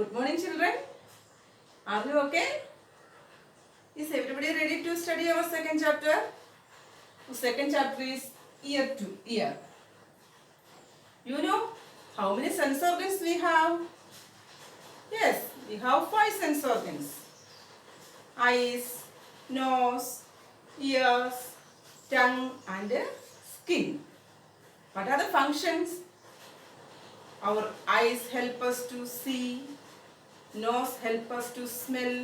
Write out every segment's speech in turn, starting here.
Good morning, children. Are you okay? Is everybody ready to study our second chapter? The second chapter is ear to ear. You know how many sense organs we have? Yes, we have 5 sense organs. Eyes, nose, ears, tongue and skin. What are the functions? Our eyes help us to see, nose help us to smell,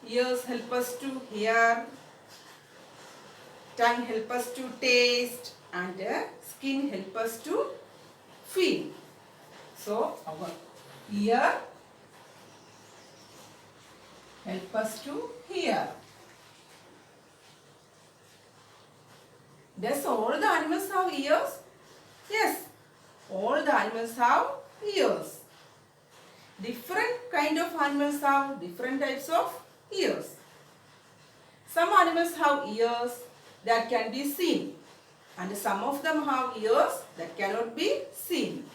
ears help us to hear, tongue help us to taste and skin help us to feel. So our ear help us to hear. Does all the animals have ears? Yes, all the animals have ears. Different kind of animals have different types of ears. Some animals have ears that can be seen and some of them have ears that cannot be seen.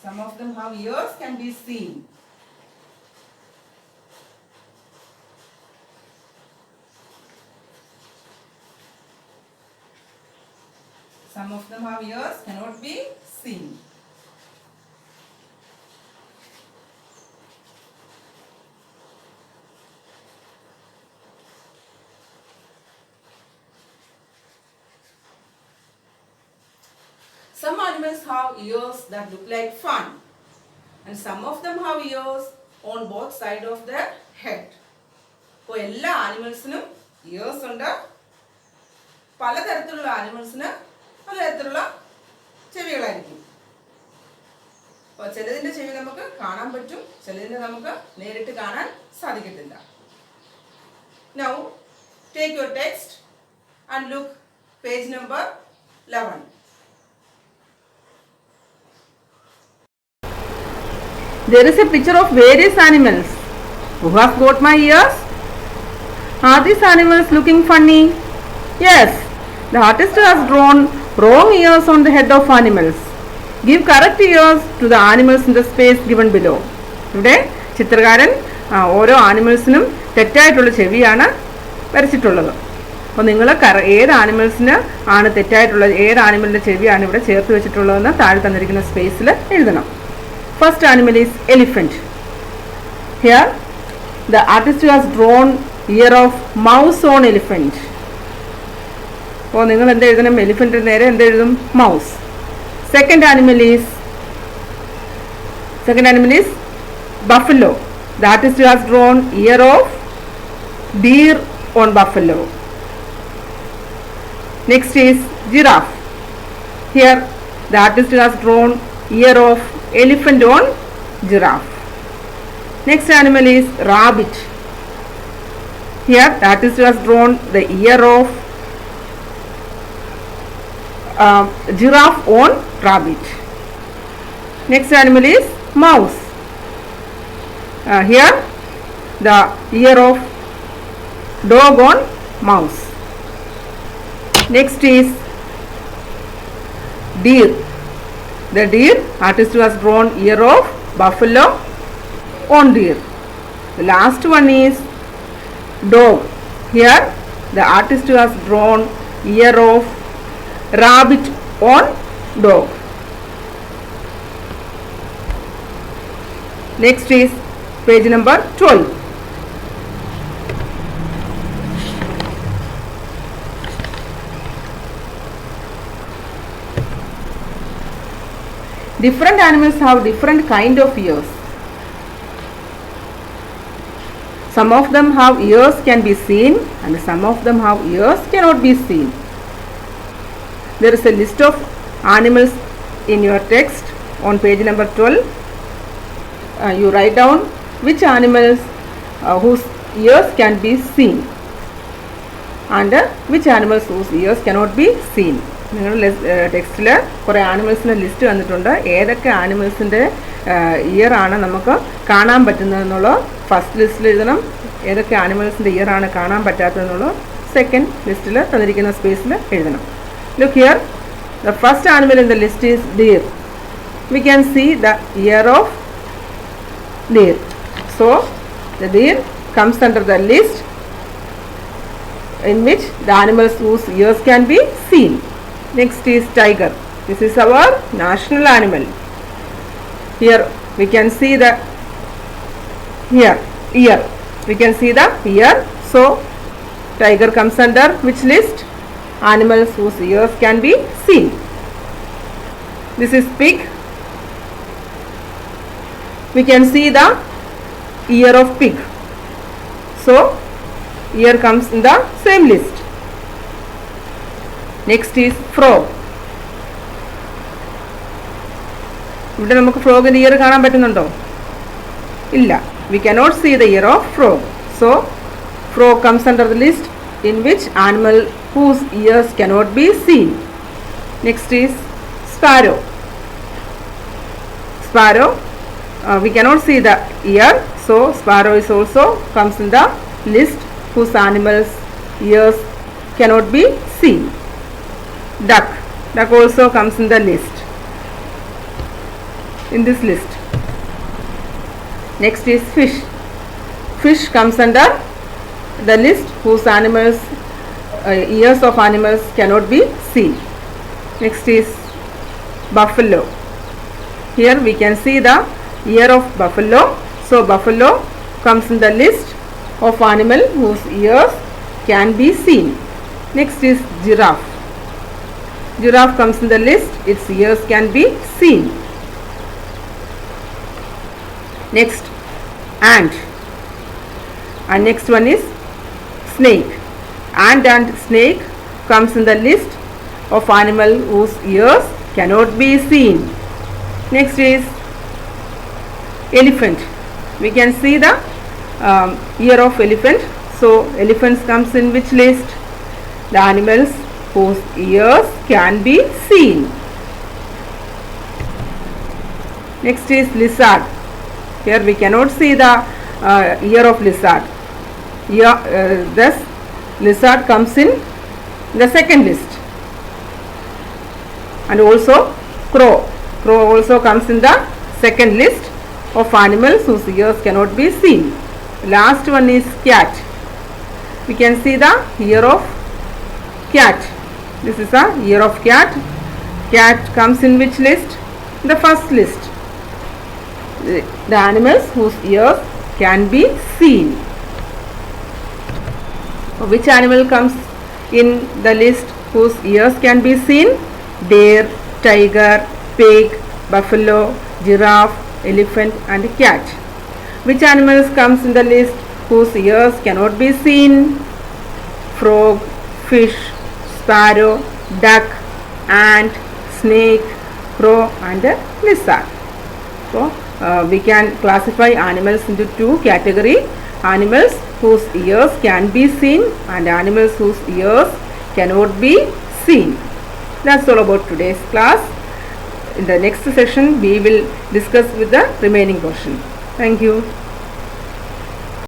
Some of them have ears can be seen. Some of them have ears cannot be seen. Some animals have ears that look like fan and some of them have ears on both sides of their head. അപ്പോൾ എല്ലാ ആനിമൽസിനും years ഉണ്ട്. പലതരത്തിലുള്ള ആനിമൽസിന് പലതരത്തിലുള്ള ചെവികളായിരിക്കും. അപ്പോൾ ചിലതിൻ്റെ ചെവി നമുക്ക് കാണാൻ പറ്റും, ചിലതിനെ നമുക്ക് നേരിട്ട് കാണാൻ സാധിക്കത്തില്ല. Now take your text and look page number 11. There is a picture of various animals. Who has got my ears? Are these animals looking funny? Yes, the artist has drawn wrong ears on the head of animals. Give correct ears to the animals in the space given below. ഇവിടെ ചിത്രകാരൻ ഓരോ ആനിമൽസിനും തെറ്റായിട്ടുള്ള ചെവിയാണ് വരച്ചിട്ടുള്ളത്. അപ്പോൾ നിങ്ങൾ ഏത് ആനിമൽസിന് ആണ് തെറ്റായിട്ടുള്ളത്, ഏത് ആനിമലിൻ്റെ ചെവിയാണ് ഇവിടെ ചേർത്ത് വെച്ചിട്ടുള്ളതെന്ന് താഴെ തന്നിരിക്കുന്ന സ്പേസിൽ എഴുതണം. First animal is elephant. Here the artist has drawn ear of mouse on elephant. അപ്പോൾ നിങ്ങൾ എന്ത് എഴുതണം? എലിഫന്റിന് നേരെ എന്ത് എഴുതും? Mouse. Second animal is buffalo. The artist has drawn ear of deer on buffalo. Next is giraffe. Here the artist has drawn ear of elephant on giraffe. Next animal is rabbit. Here the artist has drawn the ear of giraffe on rabbit. Next animal is mouse. Here the ear of dog on mouse. Next is deer. The deer, artist has drawn ear of buffalo on deer. The last one is dog. Here the artist has drawn ear of rabbit on dog. Next is page number 12. Different animals have different kind of ears. Some of them have ears can be seen and some of them have ears cannot be seen. There is a list of animals in your text on page number 12. You write down which animals whose ears can be seen and which animals whose ears cannot be seen. നിങ്ങളുടെ ടെക്സ്റ്റിൽ കുറേ ആനിമൽസിൻ്റെ list വന്നിട്ടുണ്ട്. ഏതൊക്കെ ആനിമൽസിൻ്റെ year ആണ് നമുക്ക് കാണാൻ പറ്റുന്നതെന്നുള്ള first ലിസ്റ്റിൽ എഴുതണം. ഏതൊക്കെ ആനിമൽസിൻ്റെ ഇയർ ആണ് കാണാൻ പറ്റാത്തതെന്നുള്ള സെക്കൻഡ് ലിസ്റ്റിൽ തന്നിരിക്കുന്ന സ്പേസിൽ എഴുതണം. Look here, The first animal in the list is deer. We can see the ear of deer. So the deer comes under the list in which the animals whose ears can be seen. Next is tiger. This is our national animal. Here we can see the ear. We can see the ear. So tiger comes under which list? Animals whose ears can be seen. This is pig. We can see the ear of pig. So ear comes in the same list. Next is frog. ഇവിടെ നമുക്ക് ഫ്രോഗിന്റെ year കാണാൻ പറ്റുന്നുണ്ടോ? ഇല്ല. We cannot see the ear of frog. So frog comes under the list in which animal whose ears cannot be seen. Next is sparrow. Sparrow, we cannot see the ear, so sparrow is also comes in the list whose animals ears cannot be seen. Duck also comes in the list, in this list. Next is fish. Fish comes under the list whose animals ears of animals cannot be seen. Next is buffalo. Here we can see the ear of buffalo. So buffalo comes in the list of animal whose ears can be seen. Next is giraffe. Giraffe comes in the list, its ears can be seen. Next, ant. And next one is snake. Ant and snake comes in the list of animal whose ears cannot be seen. Next is elephant. We can see the ear of elephant. So elephants comes in which list? The animals whose ears can be seen. Next is lizard. Here we cannot see the ear of lizard. Thus lizard comes in the second list. And also crow. Crow also comes in the second list of animals whose ears cannot be seen. Last one is cat. We can see the ear of cat. This is the ear of cat. Cat comes in which list? The first list. The animals whose ears can be seen. Which animal comes in the list whose ears can be seen? Deer, tiger, pig, buffalo, giraffe, elephant and cat. Which animals comes in the list whose ears cannot be seen? Frog, fish, sparrow, duck, ant, snake, crow and lizard. So we can classify animals into two categories: animals whose ears can be seen and animals whose ears cannot be seen. That's all about today's class. In the next session we will discuss with the remaining portion. Thank you.